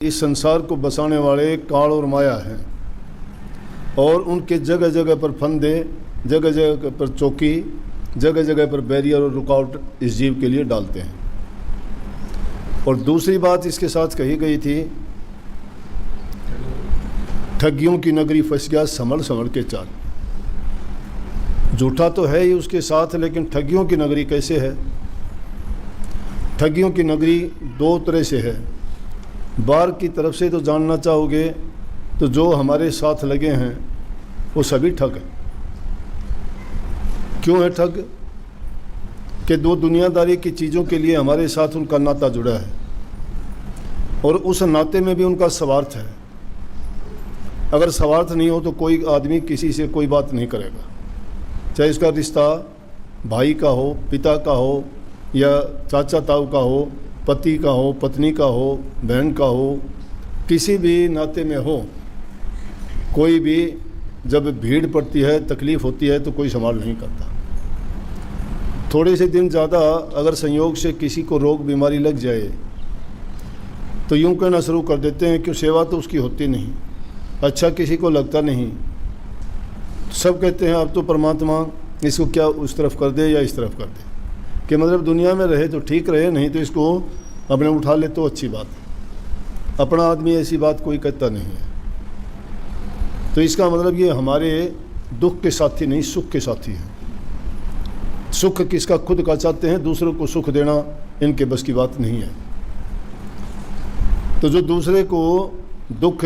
इस संसार को बसाने वाले काल और माया हैं और उनके जगह जगह पर फंदे, जगह जगह पर चौकी, जगह जगह पर बैरियर और रुकावट इस जीव के लिए डालते हैं। और दूसरी बात इसके साथ कही गई थी, ठगियों की नगरी फंस गया संभल संभल के चाल। झूठा तो है ही उसके साथ, लेकिन ठगियों की नगरी कैसे है? ठगियों की नगरी दो तरह से है। बाहर की तरफ से तो जानना चाहोगे तो जो हमारे साथ लगे हैं वो सभी ठग हैं। क्यों है ठग? कि दो दुनियादारी की चीज़ों के लिए हमारे साथ उनका नाता जुड़ा है और उस नाते में भी उनका स्वार्थ है। अगर स्वार्थ नहीं हो तो कोई आदमी किसी से कोई बात नहीं करेगा, चाहे इसका रिश्ता भाई का हो, पिता का हो, या चाचा ताऊ का हो, पति का हो, पत्नी का हो, बहन का हो, किसी भी नाते में हो। कोई भी जब भीड़ पड़ती है, तकलीफ़ होती है तो कोई संभाल नहीं करता। थोड़े से दिन ज़्यादा अगर संयोग से किसी को रोग बीमारी लग जाए तो यूँ कहना शुरू कर देते हैं कि सेवा तो उसकी होती नहीं, अच्छा किसी को लगता नहीं। सब कहते हैं अब तो परमात्मा इसको क्या उस तरफ कर दे या इस तरफ कर दे, कि मतलब दुनिया में रहे तो ठीक रहे, नहीं तो इसको अपने उठा ले तो अच्छी बात है। अपना आदमी ऐसी बात कोई कहता नहीं है। तो इसका मतलब ये हमारे दुख के साथी नहीं, सुख के साथी हैं। सुख किसका खुद का चाहते हैं, दूसरों को सुख देना इनके बस की बात नहीं है। तो जो दूसरे को दुख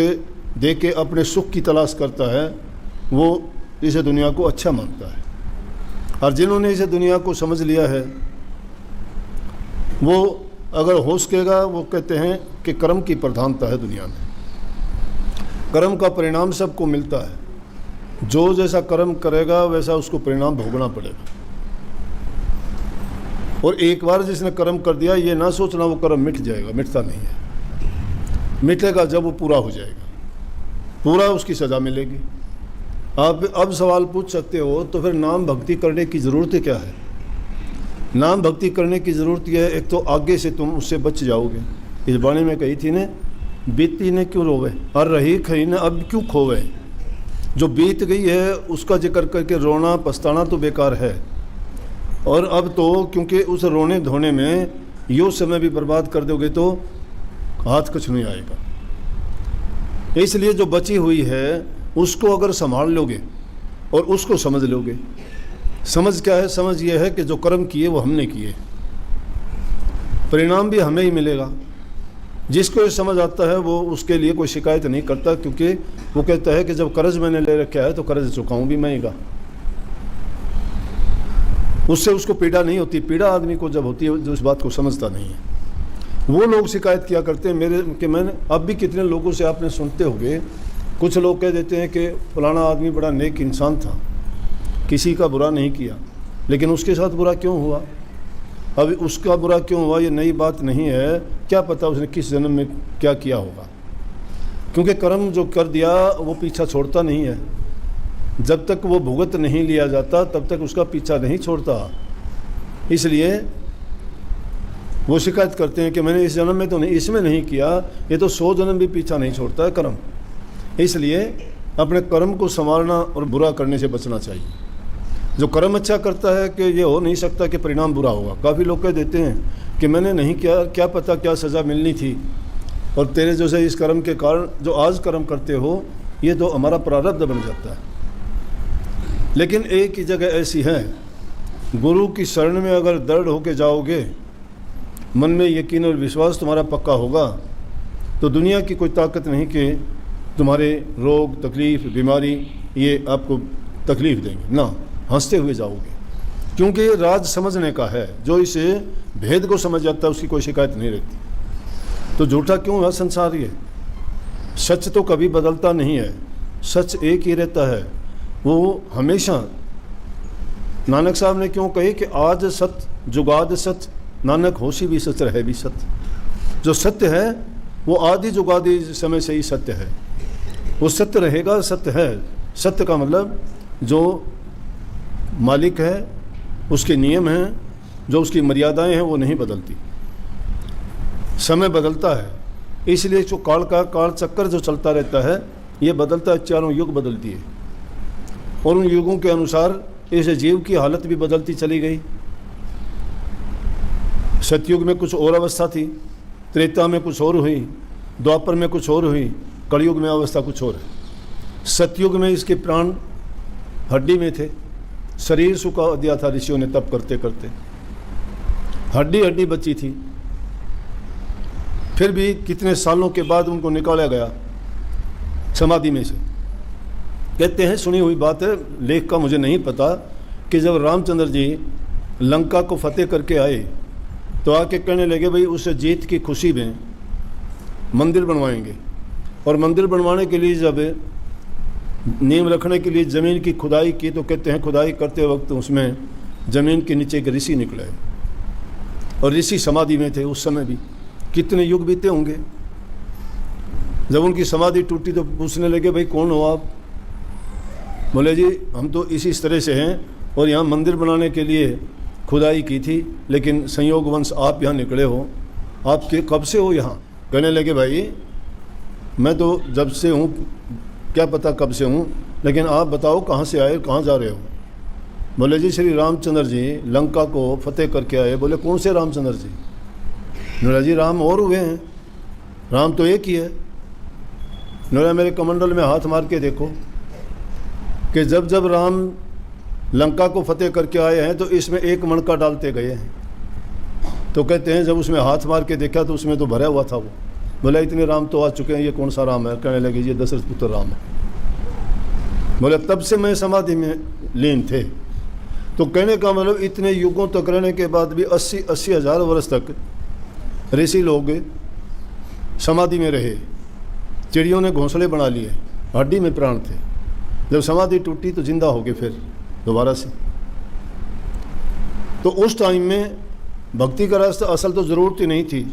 दे के अपने सुख की तलाश करता है वो इस दुनिया को अच्छा मानता है। और जिन्होंने इस दुनिया को समझ लिया है वो अगर हो सकेगा वो कहते हैं कि कर्म की प्रधानता है दुनिया में। कर्म का परिणाम सबको मिलता है। जो जैसा कर्म करेगा वैसा उसको परिणाम भोगना पड़ेगा। और एक बार जिसने कर्म कर दिया ये ना सोचना वो कर्म मिट जाएगा, मिटता नहीं है। मिटेगा जब वो पूरा हो जाएगा, पूरा उसकी सज़ा मिलेगी। आप अब सवाल पूछ सकते हो तो फिर नाम भक्ति करने की ज़रूरत क्या है? नाम भक्ति करने की ज़रूरत यह है, एक तो आगे से तुम उससे बच जाओगे। इस बाणी में कही थी ने, बीती ने क्यों रोवे और रही खई ने अब क्यों खोवे। जो बीत गई है उसका जिक्र करके रोना पछताना तो बेकार है। और अब तो क्योंकि उस रोने धोने में यो समय भी बर्बाद कर दोगे तो हाथ कुछ नहीं आएगा। इसलिए जो बची हुई है उसको अगर संभाल लोगे और उसको समझ लोगे। समझ क्या है? समझ ये है कि जो कर्म किए वो हमने किए, परिणाम भी हमें ही मिलेगा। जिसको ये समझ आता है वो उसके लिए कोई शिकायत नहीं करता, क्योंकि वो कहता है कि जब कर्ज मैंने ले रखा है तो कर्ज चुकाऊं भी मैं ही। उससे उसको पीड़ा नहीं होती। पीड़ा आदमी को जब होती है जो इस बात को समझता नहीं है। वो लोग शिकायत किया करते हैं मेरे कि मैंने, अब भी कितने लोगों से आपने सुनते होंगे, कुछ लोग कह देते हैं कि फलाना आदमी बड़ा नेक इंसान था, किसी का बुरा नहीं किया, लेकिन उसके साथ बुरा क्यों हुआ? अब उसका बुरा क्यों हुआ ये नई बात नहीं है। क्या पता उसने किस जन्म में क्या किया होगा, क्योंकि कर्म जो कर दिया वो पीछा छोड़ता नहीं है। जब तक वो भुगत नहीं लिया जाता तब तक उसका पीछा नहीं छोड़ता। इसलिए वो शिकायत करते हैं कि मैंने इस जन्म में तो नहीं, इसमें नहीं किया, ये तो 100 जन्म भी पीछा नहीं छोड़ता है कर्म। इसलिए अपने कर्म को संभालना और बुरा करने से बचना चाहिए। जो कर्म अच्छा करता है कि ये हो नहीं सकता कि परिणाम बुरा होगा। काफ़ी लोग कह देते हैं कि मैंने नहीं किया, क्या पता क्या सज़ा मिलनी थी, और तेरे जैसे इस कर्म के कारण जो आज कर्म करते हो ये तो हमारा प्रारब्ध बन जाता है। लेकिन एक ही जगह ऐसी है, गुरु की शरण में अगर दृढ़ होके जाओगे, मन में यकीन और विश्वास तुम्हारा पक्का होगा, तो दुनिया की कोई ताकत नहीं कि तुम्हारे रोग तकलीफ़ बीमारी ये आपको तकलीफ़ देंगे ना। हंसते हुए जाओगे, क्योंकि राज समझने का है। जो इस भेद को समझ जाता है उसकी कोई शिकायत नहीं रहती। तो झूठा क्यों है संसार? ये सच तो कभी बदलता नहीं है, सच एक ही रहता है वो हमेशा। नानक साहब ने क्यों कहे कि आज सत्य जुगाद सत्य, नानक होशी भी सच रहे भी सत्य। जो सत्य है वो आदि जुगादि समय से ही सत्य है, वो सत्य रहेगा, सत्य है। सत्य का मतलब जो मालिक है उसके नियम हैं, जो उसकी मर्यादाएं हैं वो नहीं बदलती। समय बदलता है इसलिए जो काल चक्कर जो चलता रहता है, ये बदलता है, चारों युग बदलती है, और उन युगों के अनुसार इस जीव की हालत भी बदलती चली गई। सतयुग में कुछ और अवस्था थी, त्रेता में कुछ और हुई, द्वापर में कुछ और हुई, कलयुग में अवस्था कुछ और है। सतयुग में इसके प्राण हड्डी में थे, शरीर सूखा दिया था ऋषियों ने तप करते करते, हड्डी हड्डी बची थी। फिर भी कितने सालों के बाद उनको निकाला गया समाधि में से। कहते हैं, सुनी हुई बात है, लेख का मुझे नहीं पता, कि जब रामचंद्र जी लंका को फतेह करके आए तो आके कहने लगे, भाई उस जीत की खुशी में मंदिर बनवाएंगे। और मंदिर बनवाने के लिए जब नींव रखने के लिए ज़मीन की खुदाई की, तो कहते हैं खुदाई करते वक्त उसमें ज़मीन के नीचे एक ऋषि निकले, और ऋषि समाधि में थे। उस समय भी कितने युग बीते होंगे। जब उनकी समाधि टूटी तो पूछने लगे, भाई कौन हो आप? बोले, जी हम तो इसी तरह से हैं, और यहाँ मंदिर बनाने के लिए खुदाई की थी, लेकिन संयोगवंश आप यहाँ निकले हो। आप कब से हो यहाँ? कहने लगे, भाई मैं तो जब से हूँ, क्या पता कब से हूँ, लेकिन आप बताओ कहाँ से आए, कहाँ जा रहे हो? बोले, जी श्री रामचंद्र जी लंका को फतेह करके आए। बोले, कौन से रामचंद्र जी? बोला, जी राम और हुए हैं, राम तो एक ही है। बोला, मेरे कमंडल में हाथ मार के देखो कि जब जब राम लंका को फतेह करके आए हैं तो इसमें एक मणका डालते गए हैं। तो कहते हैं जब उसमें हाथ मार के देखा तो उसमें तो भरा हुआ था वो। बोला, इतने राम तो आ चुके हैं, ये कौन सा राम है? कहने लगे, ये दशरथ पुत्र राम है। बोले, तब से मैं समाधि में लीन थे। तो कहने का मतलब इतने युगों तक रहने के बाद भी 80 हज़ार वर्ष तक ऋषि लोग समाधि में रहे। चिड़ियों ने घोंसले बना लिए, हड्डी में प्राण थे। जब समाधि टूटी तो जिंदा हो गए फिर दोबारा से। तो उस टाइम में भक्ति का रास्ता असल तो ज़रूरत ही नहीं थी।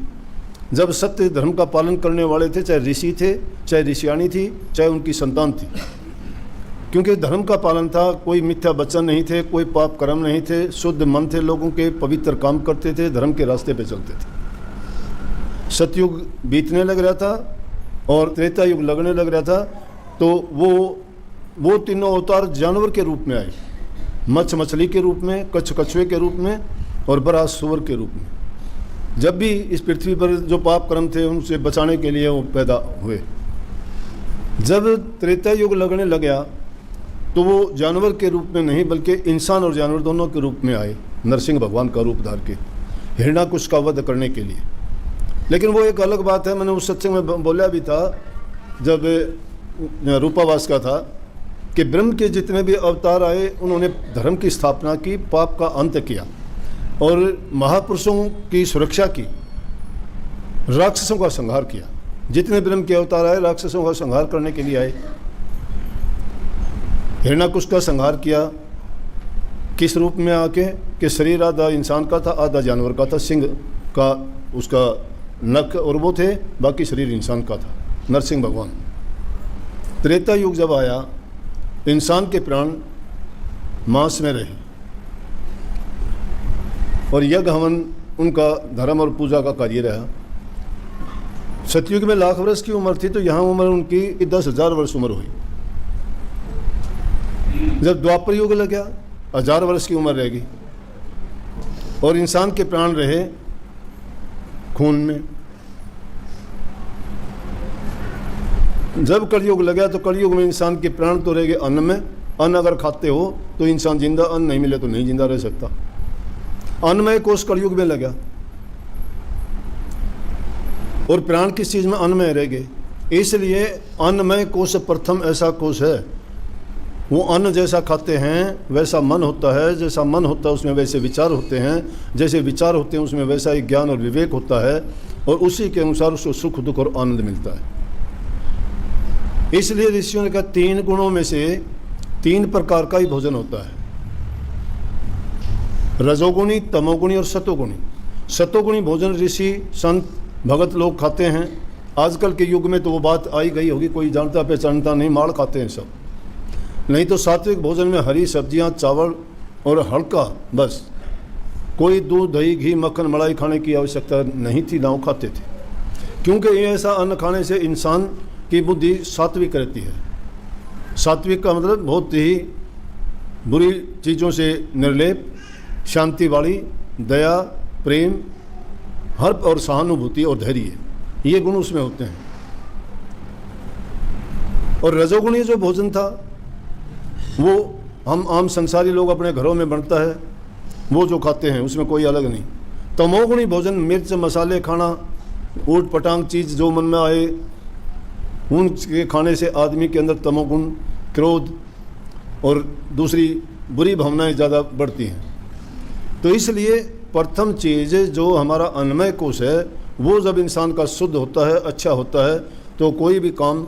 जब सत्य धर्म का पालन करने वाले थे, चाहे ऋषि थे, चाहे ऋषियाणी थी, चाहे उनकी संतान थी, क्योंकि धर्म का पालन था। कोई मिथ्या वचन नहीं थे, कोई पाप कर्म नहीं थे, शुद्ध मन थे लोगों के, पवित्र काम करते थे, धर्म के रास्ते पे चलते थे। सतयुग बीतने लग रहा था और त्रेता युग लगने लग रहा था, तो वो तीनों अवतार जानवर के रूप में आए, मछली के रूप में, कछुए के रूप में, और बराह सुअर के रूप में। जब भी इस पृथ्वी पर जो पाप कर्म थे उनसे बचाने के लिए वो पैदा हुए। जब त्रेता युग लगने लग गया तो वो जानवर के रूप में नहीं बल्कि इंसान और जानवर दोनों के रूप में आए, नरसिंह भगवान का रूप धार के हिरण्याकुश का वध करने के लिए। लेकिन वो एक अलग बात है, मैंने उस सत्संग में बोला भी था जब रूपावास का था, कि ब्रह्म के जितने भी अवतार आए उन्होंने धर्म की स्थापना की, पाप का अंत किया और महापुरुषों की सुरक्षा की, राक्षसों का संहार किया। जितने ब्रह्म के अवतार आए राक्षसों का संहार करने के लिए आए। हिरण्याकुश का संहार किया किस रूप में आके, कि शरीर आधा इंसान का था, आधा जानवर का था, सिंह का उसका नख और वो थे, बाकी शरीर इंसान का था, नरसिंह भगवान। त्रेता युग जब आया, इंसान के प्राण मांस में रहे और यज्ञ हवन उनका धर्म और पूजा का कार्य रहा। सतयुग में लाख वर्ष की उम्र थी, तो यहाँ उम्र उनकी 10,000 वर्ष उम्र हुई। जब द्वापर युग लग गया, 1000 वर्ष की उम्र रहेगी और इंसान के प्राण रहे खून में। जब कलयुग लगा तो कलयुग में इंसान के प्राण तो रहेंगे अन्न में। अन्न अगर खाते हो तो इंसान जिंदा, अन्न नहीं मिले तो नहीं जिंदा रह सकता। अन्नमय कोष कलयुग में लगा और प्राण किस चीज में? अन्नमय रहेंगे। इसलिए अन्नमय कोष प्रथम ऐसा कोष है, वो अन्न जैसा खाते हैं वैसा मन होता है, जैसा मन होता है उसमें वैसे विचार होते हैं, जैसे विचार होते हैं उसमें वैसा ही ज्ञान और विवेक होता है और उसी के अनुसार उसको सुख दुख और आनंद मिलता है। इसलिए ऋषियों ने कहा 3 गुणों में से 3 प्रकार का ही भोजन होता है, रजोगुणी, तमोगुणी और सतोगुणी। सतोगुणी भोजन ऋषि संत भगत लोग खाते हैं। आजकल के युग में तो वो बात आई गई होगी, कोई जानता पहचानता नहीं, माड़ खाते हैं सब। नहीं तो सात्विक भोजन में हरी सब्जियां, चावल और हल्का, बस कोई दूध, दही, घी, मक्खन, मलाई खाने की आवश्यकता नहीं थी, ना वो खाते थे। क्योंकि ये ऐसा अन्न खाने से इंसान की बुद्धि सात्विक रहती है। सात्विक का मतलब बहुत ही बुरी चीज़ों से निर्लेप, शांति वाली, दया, प्रेम, हर और सहानुभूति और धैर्य, ये गुण उसमें होते हैं। और रजोगुणी जो भोजन था वो हम आम संसारी लोग अपने घरों में बनता है वो जो खाते हैं, उसमें कोई अलग नहीं। तमोगुणी भोजन, मिर्च मसाले खाना, ऊट पटांग चीज़ जो मन में आए उनके खाने से आदमी के अंदर तमोगुण, क्रोध और दूसरी बुरी भावनाएं ज़्यादा बढ़ती हैं। तो इसलिए प्रथम चीज़ जो हमारा अन्नमय कोश है वो जब इंसान का शुद्ध होता है, अच्छा होता है, तो कोई भी काम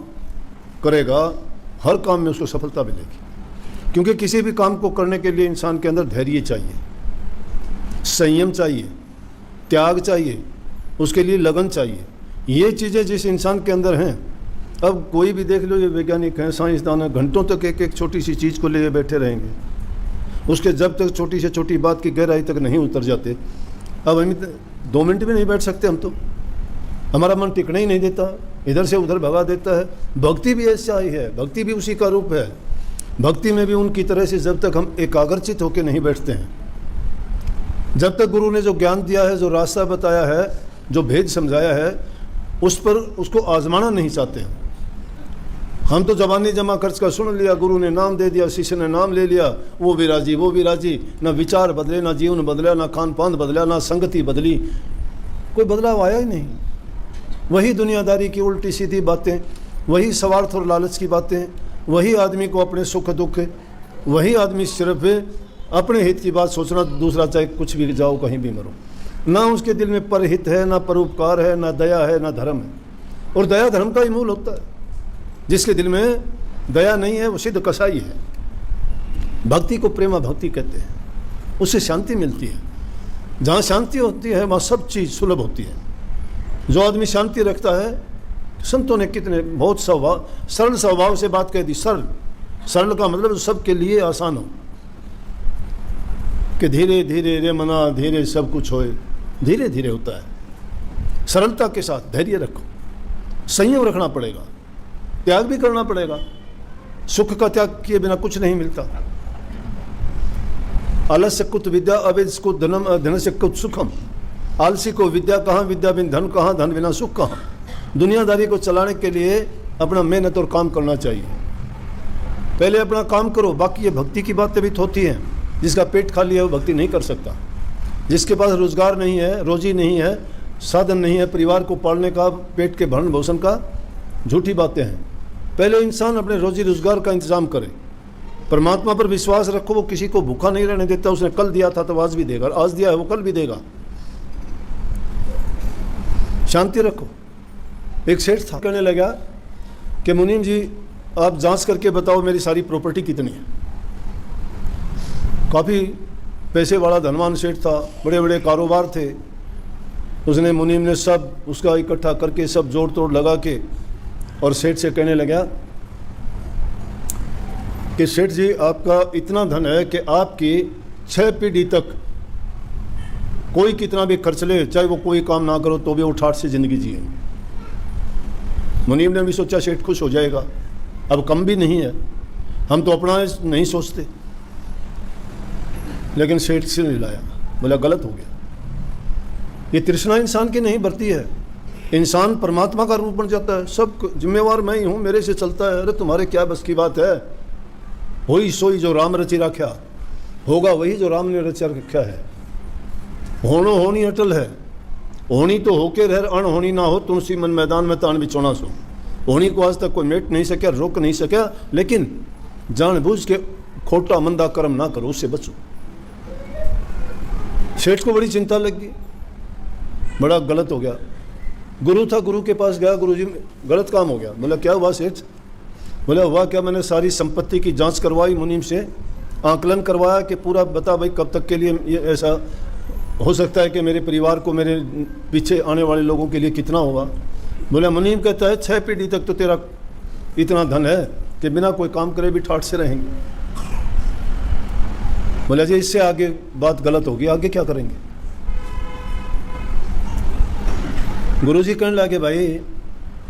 करेगा, हर काम में उसको सफलता मिलेगी। क्योंकि किसी भी काम को करने के लिए इंसान के अंदर धैर्य चाहिए, संयम चाहिए, त्याग चाहिए, उसके लिए लगन चाहिए। ये चीज़ें जिस इंसान के अंदर हैं, अब कोई भी देख लो, ये वैज्ञानिक हैं, साइंसदान हैं, घंटों तक एक एक छोटी सी चीज़ को ले बैठे रहेंगे, उसके जब तक छोटी से छोटी बात की गहराई तक नहीं उतर जाते। अब हम 2 मिनट भी नहीं बैठ सकते, हम तो, हमारा मन टिकने ही नहीं देता, इधर से उधर भगा देता है। भक्ति भी ऐसा ही है, भक्ति भी उसी का रूप है। भक्ति में भी उनकी तरह से जब तक हम एकाग्रचित होकर नहीं बैठते हैं, जब तक गुरु ने जो ज्ञान दिया है, जो रास्ता बताया है, जो भेद समझाया है, उस पर उसको आजमाना नहीं चाहते हैं। हम तो जबानी जमा खर्च कर सुन लिया, गुरु ने नाम दे दिया, शिष्य ने नाम ले लिया, वो भी राजी, वो भी राजी, ना विचार बदले, ना जीवन बदला, ना खान पान बदला, ना संगति बदली, कोई बदलाव आया ही नहीं। वही दुनियादारी की उल्टी सीधी बातें, वही स्वार्थ और लालच की बातें, वही आदमी को अपने सुख दुख, वही आदमी सिर्फ अपने हित की बात सोचना, दूसरा चाहे कुछ भी जाओ, कहीं भी मरो। ना उसके दिल में परहित है, ना परोपकार है, ना दया है, ना धर्म है। और दया धर्म का ही मूल होता है। जिसके दिल में दया नहीं है वो सिद्ध कसाई है। भक्ति को प्रेमा भक्ति कहते हैं, उससे शांति मिलती है। जहाँ शांति होती है वहाँ सब चीज़ सुलभ होती है। जो आदमी शांति रखता है, संतों ने कितने बहुत सरल स्वभाव से बात कह दी। सरल का मतलब सबके लिए आसान हो, कि धीरे धीरे रे मना धीरे सब कुछ होए, धीरे धीरे होता है। सरलता के साथ धैर्य रखो, संयम रखना पड़ेगा, त्याग भी करना पड़ेगा। सुख का त्याग किए बिना कुछ नहीं मिलता। आलस्य कुत विद्या अवेद को धनम, धन से कुत सुखम। आलसी को विद्या कहाँ, विद्या बिन धन कहाँ, धन बिना सुख कहाँ। दुनियादारी को चलाने के लिए अपना मेहनत और काम करना चाहिए। पहले अपना काम करो, बाकी ये भक्ति की बातें भी होती हैं। जिसका पेट खाली है वो भक्ति नहीं कर सकता। जिसके पास रोजगार नहीं है, रोजी नहीं है, साधन नहीं है परिवार को पालने का, पेट के भरण पोषण का, झूठी बातें हैं। पहले इंसान अपने रोजी रोजगार का इंतजाम करे। परमात्मा पर विश्वास रखो, वो किसी को भूखा नहीं रहने देता। उसने कल दिया था तो आज भी देगा, आज दिया है वो कल भी देगा। शांति रखो। एक सेठ था, कहने लगा कि मुनीम जी आप जांच करके बताओ मेरी सारी प्रॉपर्टी कितनी है। काफ़ी पैसे वाला धनवान सेठ था, बड़े बड़े कारोबार थे। उसने मुनीम ने सब उसका इकट्ठा करके सब जोड़ तोड़ लगा के और सेठ से कहने लगा कि सेठ जी आपका इतना धन है कि आपकी 6 पीढ़ी तक कोई कितना भी खर्च ले, चाहे वो कोई काम ना करो तो भी वो ठाठ से ज़िंदगी जिए। मुनीम ने भी सोचा सेठ खुश हो जाएगा, अब कम भी नहीं है, हम तो अपना नहीं सोचते। लेकिन सेठ से नहीं लाया, बोला गलत हो गया। ये तृष्णा इंसान की नहीं बढ़ती है, इंसान परमात्मा का रूप बन जाता है। सब जिम्मेवार मैं ही हूँ, मेरे से चलता है। अरे तुम्हारे क्या बस की बात है। होई सोई जो राम रचि रखा, होगा वही जो राम ने रचा रखा है। होनो होनी अटल है, होनी तो होके रह, अण होनी ना हो, तुलसी मन मैदान में तान बिछोना सो। होनी को आज तक कोई मेट नहीं सका, रोक नहीं सका, लेकिन जानबूझ के खोटा मंदा कर्म ना करो, उससे बचो। सेठ को बड़ी चिंता लगी, बड़ा गलत हो गया। गुरु था, गुरु के पास गया, गुरु जी गलत काम हो गया। बोला क्या हुआ सेठ? बोला हुआ क्या, मैंने सारी संपत्ति की जांच करवाई, मुनीम से आकलन करवाया कि पूरा बता भाई कब तक के लिए ये ऐसा हो सकता है कि मेरे परिवार को, मेरे पीछे आने वाले लोगों के लिए कितना होगा। बोला मुनीम कहता है 6 पीढ़ी तक तो तेरा इतना धन है कि बिना कोई काम करे भी ठाठ से रहेंगे। बोला जी इससे आगे बात गलत होगी, आगे क्या करेंगे? गुरुजी कहने लगे, भाई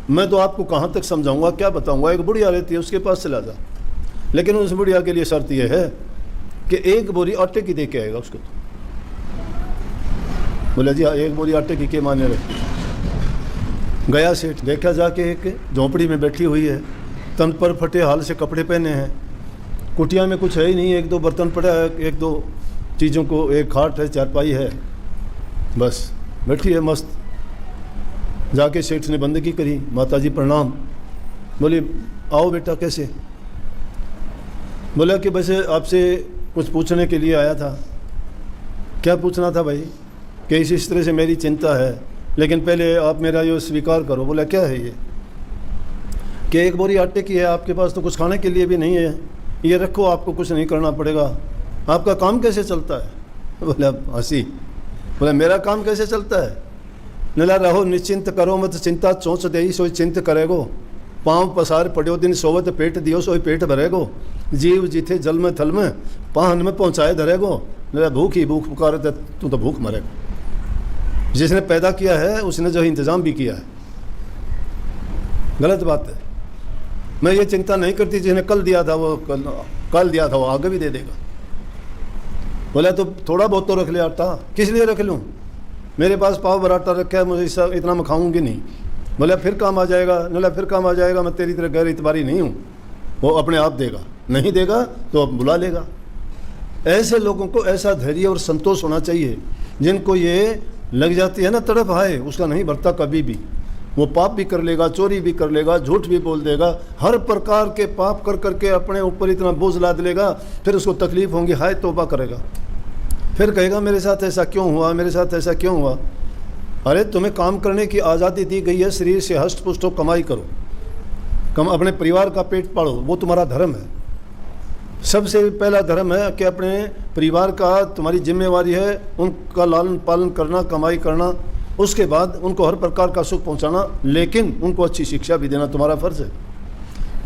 मैं तो आपको कहाँ तक समझाऊंगा, क्या बताऊंगा, एक बुढ़िया रहती है उसके पास चला जा, लेकिन उस बुढ़िया के लिए शर्त यह है कि 1 बोरी आटे की दे के आएगा उसको। तो बोले जी 1 बोरी आटे की के माने रहे। गया सेठ, देखा जाके एक झोंपड़ी में बैठी हुई है, तन पर फटे हाल से कपड़े पहने हैं, कुटिया में कुछ है ही नहीं, 1-2 बर्तन पड़ा है, 1-2 चीज़ों को, एक खाट है, चारपाई है, बस बैठी है मस्त। जाके सेठ ने बंदगी करी, माता जी प्रणाम। बोली आओ बेटा, कैसे? बोला कि वैसे आपसे कुछ पूछने के लिए आया था। क्या पूछना था भाई? कि इस तरह से मेरी चिंता है, लेकिन पहले आप मेरा ये स्वीकार करो। बोला क्या है ये? कि 1 बोरी आटे की है, आपके पास तो कुछ खाने के लिए भी नहीं है, ये रखो, आपको कुछ नहीं करना पड़ेगा। आपका काम कैसे चलता है? बोला हंसी। बोला मेरा काम कैसे चलता है? नला रहो निश्चिंत करो मत चिंता, चोंच दे सोई चिंत करेगो, पाँव पसार पड़ो दिन सोवत पेट दियो सोई पेट भरेगो, जीव जीथे जल में थल में पाहन में पहुँचाए धरेगो, नला भूख ही भूख पुकार तू तो भूख मरेगा। जिसने पैदा किया है उसने जो इंतज़ाम भी किया है। गलत बात है। मैं ये चिंता नहीं करती, जिसने कल दिया था वो कल दिया था वो आगे भी दे देगा। बोला तो थोड़ा बहुत तो रख ले आटा। किस लिए रख लूँ? मेरे पास पाव भर आटा रखा है, मुझे इतना मैं खाऊंगी नहीं। बोला फिर काम आ जाएगा। बोला फिर काम आ जाएगा, मैं तेरी तरह गैर इतबारी नहीं हूँ, वो अपने आप देगा, नहीं देगा तो अब बुला लेगा। ऐसे लोगों को ऐसा धैर्य और संतोष होना चाहिए, जिनको ये लग जाती है ना तड़प, हाय उसका नहीं भरता कभी भी। वो पाप भी कर लेगा, चोरी भी कर लेगा, झूठ भी बोल देगा, हर प्रकार के पाप कर करके अपने ऊपर इतना बोझ लाद लेगा, फिर उसको तकलीफ होंगी, हाय तौबा करेगा, फिर कहेगा मेरे साथ ऐसा क्यों हुआ, मेरे साथ ऐसा क्यों हुआ। अरे तुम्हें काम करने की आज़ादी दी गई है, शरीर से हष्ट पुष्ट हो, कमाई करो, अपने परिवार का पेट पालो, वो तुम्हारा धर्म है। सबसे पहला धर्म है कि अपने परिवार का तुम्हारी जिम्मेवारी है, उनका लालन पालन करना, कमाई करना, उसके बाद उनको हर प्रकार का सुख पहुंचाना, लेकिन उनको अच्छी शिक्षा भी देना तुम्हारा फ़र्ज़ है,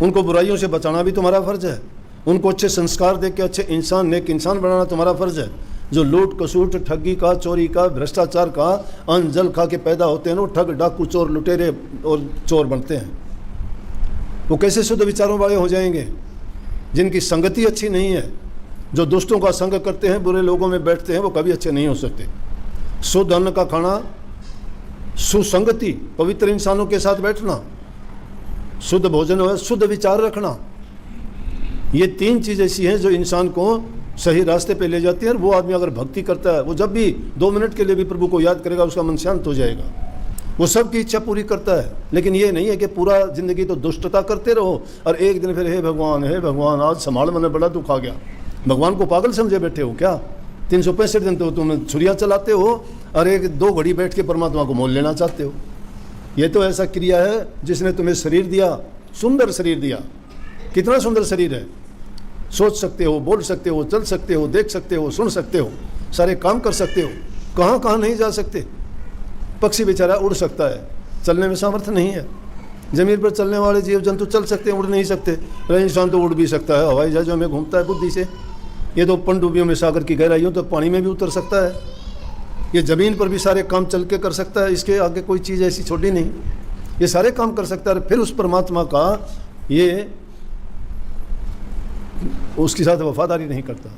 उनको बुराइयों से बचाना भी तुम्हारा फ़र्ज़ है, उनको अच्छे संस्कार दे के अच्छे इंसान, नेक इंसान बनाना तुम्हारा फ़र्ज़ है। जो लूट कसूट, ठगी का, चोरी का, भ्रष्टाचार का अन्न जल खा के पैदा होते हैं, वो ठग डाकू चोर लुटेरे और चोर बनते हैं। वो कैसे शुद्ध विचारों वाले हो जाएंगे? जिनकी संगति अच्छी नहीं है, जो दुष्टों का संग करते हैं, बुरे लोगों में बैठते हैं, वो कभी अच्छे नहीं हो सकते। शुद्ध अन्न का खाना, सुसंगति, पवित्र इंसानों के साथ बैठना, शुद्ध भोजन हो, शुद्ध विचार रखना, ये 3 चीज़ ऐसी हैं जो इंसान को सही रास्ते पे ले जाती है। और वो आदमी अगर भक्ति करता है, वो जब भी 2 मिनट के लिए भी प्रभु को याद करेगा, उसका मन शांत हो जाएगा, वो सबकी इच्छा पूरी करता है। लेकिन ये नहीं है कि पूरा ज़िंदगी तो दुष्टता करते रहो और एक दिन फिर हे भगवान आज संभाल, मैंने बड़ा दुख आ गया। भगवान को पागल समझे बैठे हो क्या? 365 दिन तो तुम छुरियाँ चलाते हो और 1-2 घड़ी बैठ के परमात्मा को मोल लेना चाहते हो। ये तो ऐसा क्रिया है जिसने तुम्हें शरीर दिया, सुंदर शरीर दिया, कितना सुंदर शरीर है, सोच सकते हो, बोल सकते हो, चल सकते हो, देख सकते हो, सुन सकते हो, सारे काम कर सकते हो, कहाँ कहाँ नहीं जा सकते। पक्षी बेचारा उड़ सकता है, चलने में सामर्थ्य नहीं है। ज़मीन पर चलने वाले जीव जंतु चल सकते हैं, उड़ नहीं सकते। इंसान तो उड़ भी सकता है, हवाई जहाज़ों में घूमता है बुद्धि से। ये तो पनडुब्बियों में, सागर की गहराइयों तो पानी में भी उतर सकता है। ये ज़मीन पर भी सारे काम चल के कर सकता है, इसके आगे कोई चीज़ ऐसी छोटी नहीं, ये सारे काम कर सकता है। फिर उस परमात्मा का ये उसके साथ वफादारी नहीं करता,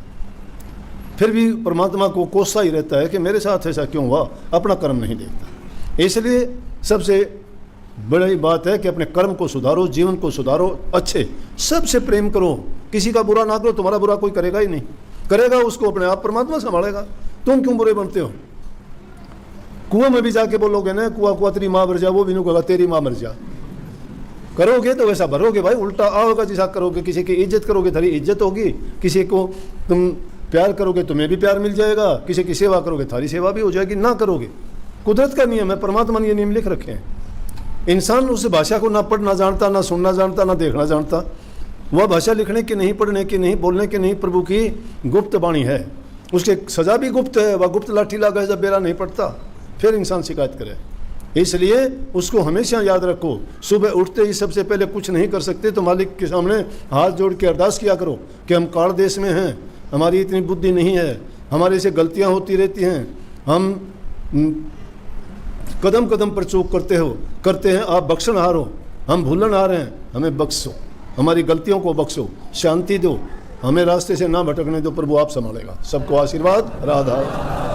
फिर भी परमात्मा को कोसता ही रहता है कि मेरे साथ ऐसा क्यों हुआ, अपना कर्म नहीं देखता। इसलिए सबसे बड़ी बात है कि अपने कर्म को सुधारो, जीवन को सुधारो, अच्छे सबसे प्रेम करो, किसी का बुरा ना करो। तुम्हारा बुरा कोई करेगा ही नहीं, करेगा उसको अपने आप परमात्मा संभालेगा। तुम क्यों बुरे बनते हो? कुआं में भी जाके बोलोगे ना कुआ तेरी माँ मर जा, वो भी नहीं कहेगा तेरी माँ मर जा। करोगे तो वैसा भरोगे भाई, उल्टा आओगे जैसा करोगे। किसी की इज्जत करोगे थारी इज्जत होगी, किसी को तुम प्यार करोगे तुम्हें भी प्यार मिल जाएगा, किसी की सेवा करोगे थारी सेवा भी हो जाएगी। ना करोगे, कुदरत का नियम है, परमात्मा ने ये नियम लिख रखे हैं। इंसान उस भाषा को ना पढ़ना जानता, ना सुनना जानता, ना देखना जानता। वह भाषा लिखने की नहीं, पढ़ने की नहीं, बोलने की नहीं, प्रभु की गुप्त वाणी है। उसकी सज़ा भी गुप्त है, वह गुप्त लाठी लगा है जब बेरा नहीं पड़ता, फिर इंसान शिकायत करे। इसलिए उसको हमेशा याद रखो, सुबह उठते ही सबसे पहले कुछ नहीं कर सकते तो मालिक के सामने हाथ जोड़ के अरदास किया करो कि हम काल देश में हैं, हमारी इतनी बुद्धि नहीं है, हमारे से गलतियां होती रहती हैं, हम कदम कदम पर चूक करते हैं, आप बख्शनहार हो, हम भूलनहार हैं, हमें बख्शो, हमारी गलतियों को बख्शो, शांति दो, हमें रास्ते से ना भटकने दो प्रभु, आप संभालेगा। सबको आशीर्वाद, राधा।